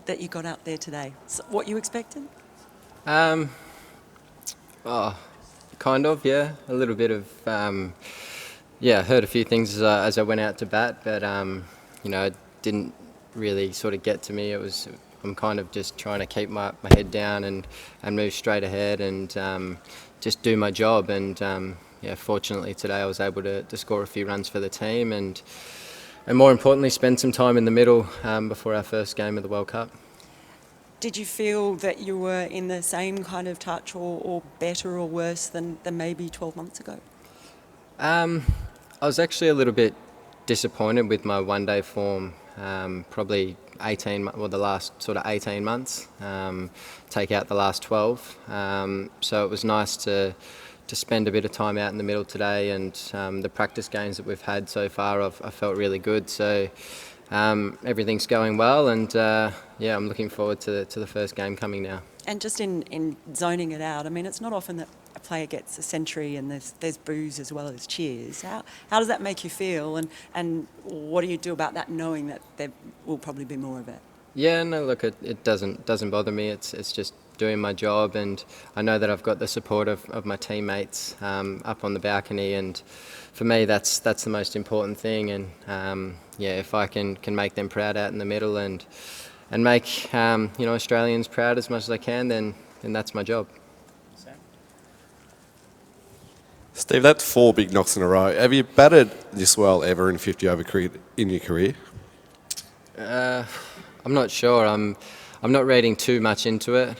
that you got out there today? What you expected? Oh, kind of, yeah. A little bit of, yeah, heard a few things as I went out to bat, but, it didn't really sort of get to me. I'm kind of just trying to keep my head down and move straight ahead and just do my job. And, yeah, fortunately today I was able to score a few runs for the team and more importantly, spend some time in the middle before our first game of the World Cup. Did you feel that you were in the same kind of touch or better or worse than maybe 12 months ago? I was actually a little bit disappointed with my one-day form, probably the last sort of 18 months, take out the last 12. So it was nice to spend a bit of time out in the middle today, and the practice games that we've had so far I felt really good. So everything's going well, and yeah, I'm looking forward to the first game coming now. And just in zoning it out, I mean, it's not often that a player gets a century and there's boos as well as cheers. How does that make you feel, and what do you do about that, knowing that there will probably be more of it? Yeah, no, look, it doesn't bother me. It's just doing my job, and I know that I've got the support of my teammates up on the balcony, and for me that's the most important thing. And yeah, if I can make them proud out in the middle and make Australians proud as much as I can, then that's my job. Steve, that's 4 big knocks in a row. Have you batted this well ever in 50 over cricket in your career? I'm not sure. I'm not reading too much into it.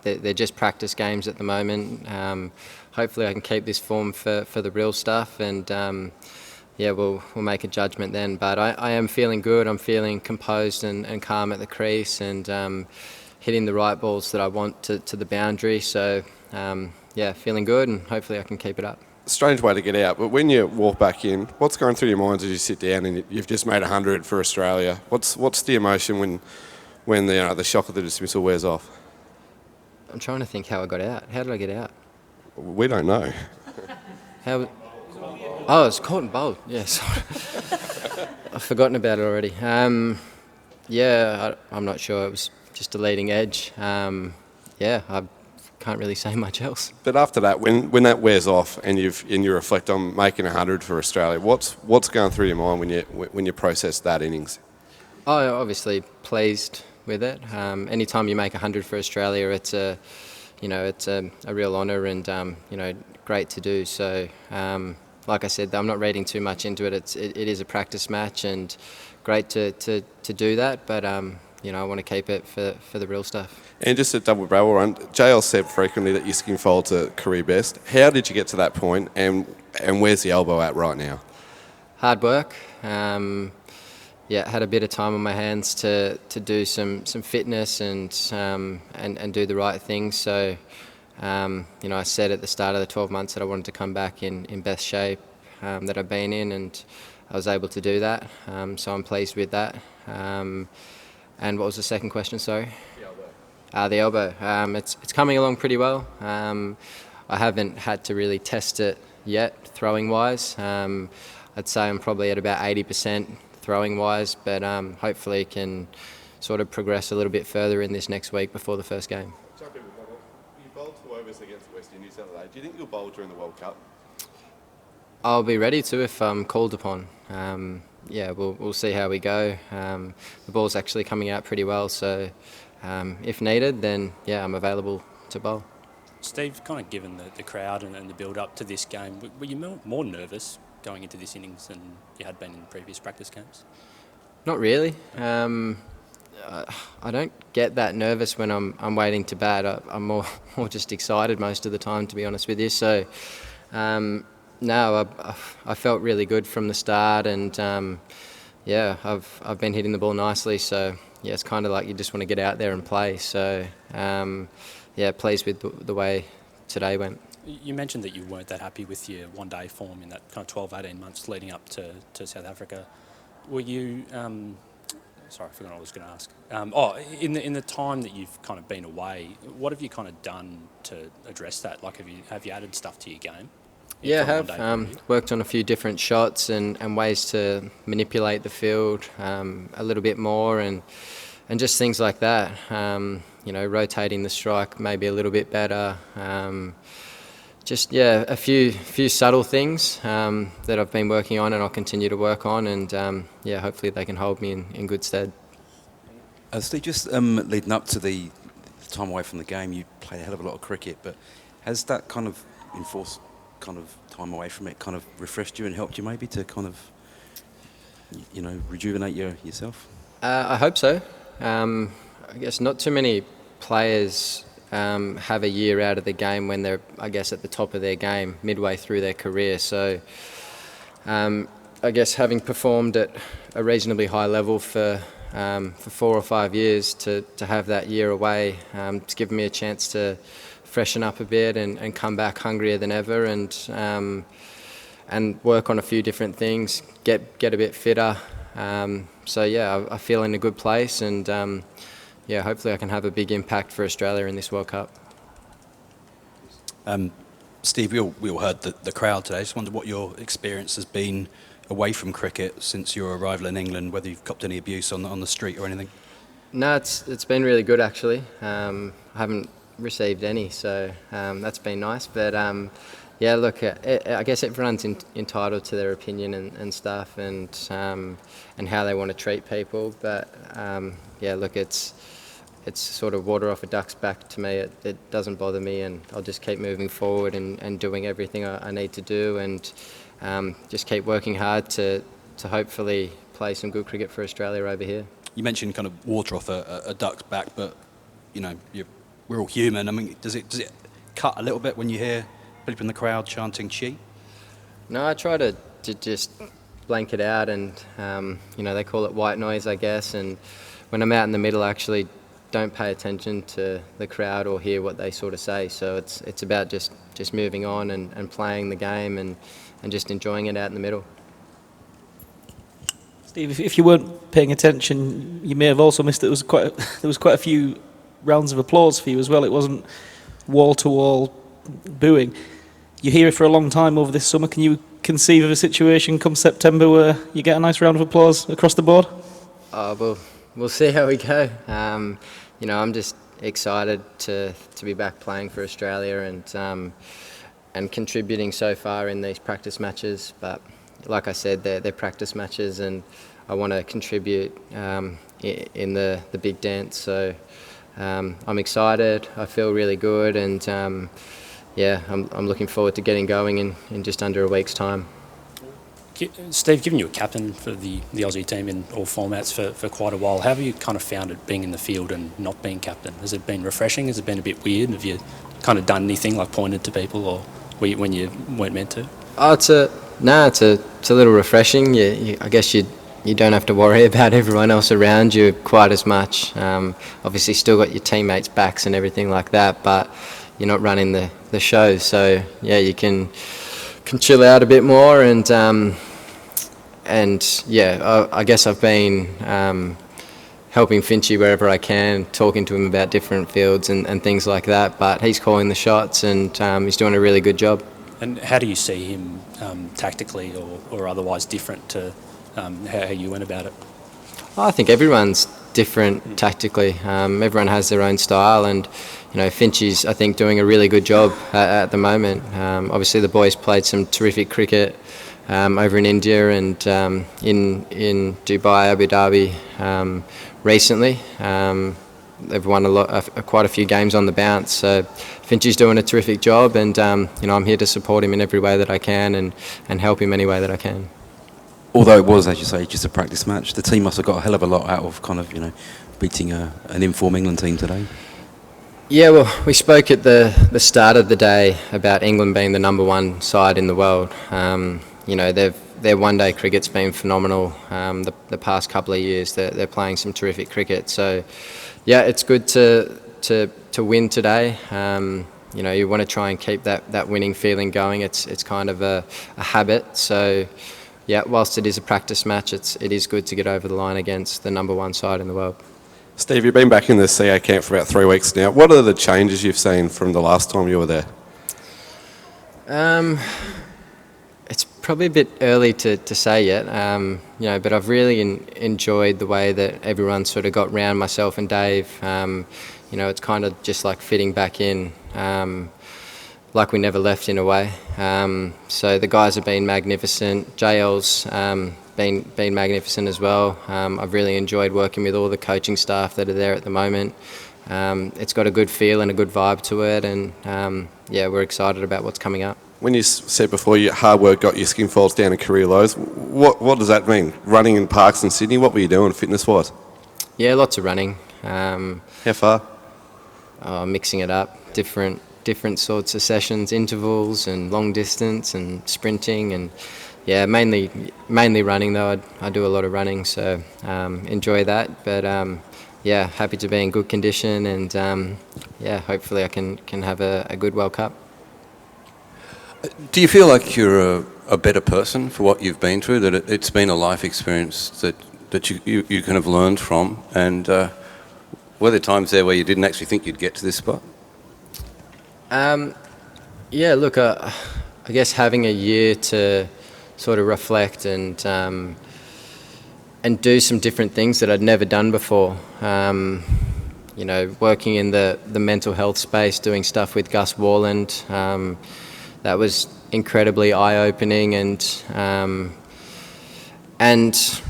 They're just practice games at the moment. Hopefully I can keep this form for the real stuff, and yeah, we'll make a judgment then. But I am feeling good. I'm feeling composed and calm at the crease, and hitting the right balls that I want to the boundary. So yeah, feeling good, and hopefully I can keep it up. Strange way to get out, but when you walk back in, what's going through your mind as you sit down and you've just made 100 for Australia? What's the emotion when the shock of the dismissal wears off? I'm trying to think how I got out. How did I get out? We don't know. How? Oh, it's caught and bowled. Yeah, sorry. I've forgotten about it already. Yeah, I'm not sure. It was just a leading edge. Yeah, I can't really say much else. But after that, when that wears off and you reflect on making 100 for Australia, what's going through your mind when you process that innings? Oh, obviously pleased with it. Anytime you make 100 for Australia, it's a real honour and great to do. So like I said, I'm not reading too much into it. It is a practice match and great to do that, but I want to keep it for the real stuff. And just a double barrel run, JL said frequently that your skin folds are career best. How did you get to that point, and where's the elbow at right now? Hard work. Yeah, had a bit of time on my hands to do some fitness and do the right things. So I said at the start of the 12 months that I wanted to come back in best shape that I've been in, and I was able to do that. So I'm pleased with that. And what was the second question, sorry? The elbow. It's coming along pretty well. I haven't had to really test it yet, throwing-wise. I'd say I'm probably at about 80% throwing-wise, but hopefully can sort of progress a little bit further in this next week before the first game. You bowled 2 overs against the West Indies the other day. Do you think you'll bowl during the World Cup? I'll be ready to if I'm called upon. Yeah, we'll see how we go. The ball's actually coming out pretty well, so if needed, then yeah, I'm available to bowl. Steve, kind of given the crowd and the build-up to this game, were you more nervous going into this innings than you had been in previous practice games? Not really. I don't get that nervous when I'm waiting to bat. I'm more just excited most of the time, to be honest with you. So no, I felt really good from the start, and yeah, I've been hitting the ball nicely. So yeah, it's kind of like you just want to get out there and play. So yeah, pleased with the way today went. You mentioned that you weren't that happy with your one-day form in that kind of 12-18 months leading up to South Africa. Were you... sorry, I forgot what I was going to ask. In the time that you've kind of been away, what have you kind of done to address that? Like, have you added stuff to your game? Yeah, I have. Worked on a few different shots and ways to manipulate the field a little bit more, and just things like that. Rotating the strike maybe a little bit better. A few subtle things that I've been working on and I'll continue to work on, and hopefully they can hold me in good stead. Steve, just leading up to the time away from the game, you played a hell of a lot of cricket, but has that kind of enforced kind of time away from it kind of refreshed you and helped you maybe to kind of, rejuvenate yourself? I hope so. I guess not too many players have a year out of the game when they're, I guess, at the top of their game, midway through their career. So I guess having performed at a reasonably high level for 4 or 5 years, to have that year away, it's given me a chance to freshen up a bit and come back hungrier than ever, and work on a few different things, get a bit fitter. I feel in a good place, and hopefully I can have a big impact for Australia in this World Cup. Steve, we all heard the crowd today. I just wondered what your experience has been away from cricket since your arrival in England, whether you've copped any abuse on the street or anything. No, it's been really good actually. I haven't received any, so that's been nice. But I guess everyone's entitled to their opinion and stuff, and how they want to treat people. But it's sort of water off a duck's back to me. It doesn't bother me, and I'll just keep moving forward and doing everything I need to do, and just keep working hard to hopefully play some good cricket for Australia over here. You mentioned kind of water off a duck's back, but we're all human. I mean, does it cut a little bit when you hear people in the crowd chanting "Chi"? No, I try to just blank it out, and they call it white noise, I guess. And when I'm out in the middle, I actually don't pay attention to the crowd or hear what they sort of say. So it's about just moving on and playing the game and just enjoying it out in the middle. Steve, if you weren't paying attention, you may have also missed that there was quite a few rounds of applause for you as well. It wasn't wall-to-wall booing. You're here for a long time over this summer. Can you conceive of a situation come September where you get a nice round of applause across the board? We'll see how we go. I'm just excited to be back playing for Australia and contributing so far in these practice matches. But like I said, they're practice matches, and I want to contribute in the big dance. So I'm excited. I feel really good, and I'm looking forward to getting going in just under a week's time. Steve, given you were captain for the Aussie team in all formats for quite a while, how have you kind of found it being in the field and not being captain? Has it been refreshing? Has it been a bit weird? Have you kind of done anything, like pointed to people, or when you weren't meant to? It's a little refreshing. I guess you don't have to worry about everyone else around you quite as much. Obviously, still got your teammates' backs and everything like that, but you're not running the show. So you can chill out a bit more, and I guess I've been helping Finchy wherever I can, talking to him about different fields and things like that. But he's calling the shots, and he's doing a really good job. And how do you see him tactically or otherwise different to how you went about it? I think everyone's different tactically. Everyone has their own style, and Finchy's, I think, doing a really good job at the moment. Obviously, the boys played some terrific cricket over in India and in Dubai, Abu Dhabi recently. They've won quite a few games on the bounce. So Finchy's doing a terrific job, and I'm here to support him in every way that I can and help him any way that I can. Although it was, as you say, just a practice match, the team must have got a hell of a lot out of kind of beating an informed England team today. Yeah, well, we spoke at the start of the day about England being the number one side in the world. Their one-day cricket's been phenomenal the past couple of years. They're playing some terrific cricket. So, it's good to win today. You want to try and keep that winning feeling going. It's kind of a habit. So, whilst it is a practice match, it is good to get over the line against the number one side in the world. Steve, you've been back in the CA camp for about 3 weeks now. What are the changes you've seen from the last time you were there? probably a bit early to say yet, you know, but I've really enjoyed the way that everyone sort of got round myself and Dave. You know, it's kind of just like fitting back in, like we never left in a way. So the guys have been magnificent. JL's been magnificent as well. I've really enjoyed working with all the coaching staff that are there at the moment. It's got a good feel and a good vibe to it, and yeah, we're excited about what's coming up. When you said before your hard work got your skin folds down to career lows, what does that mean? Running in parks in Sydney, what were you doing fitness-wise? Yeah, lots of running. How far? Mixing it up, different sorts of sessions, intervals and long distance and sprinting, and yeah, mainly running though. I do a lot of running, so enjoy that. But yeah, happy to be in good condition, and yeah, hopefully I can have a good World Cup. Do you feel like you're a better person for what you've been through, that it's been a life experience that you kind of learned from, and were there times there where you didn't actually think you'd get to this spot? Yeah, look, I guess having a year to sort of reflect and do some different things that I'd never done before. You know, working in the mental health space, doing stuff with Gus Worland, that was incredibly eye-opening and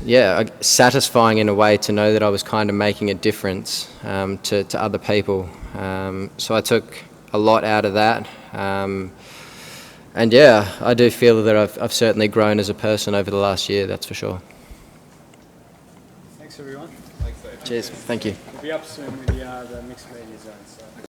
yeah, satisfying in a way to know that I was kind of making a difference to other people. So I took a lot out of that. And yeah, I do feel that I've certainly grown as a person over the last year, that's for sure. Thanks everyone. Cheers, thank you. We'll be up soon with the mixed media zone. So.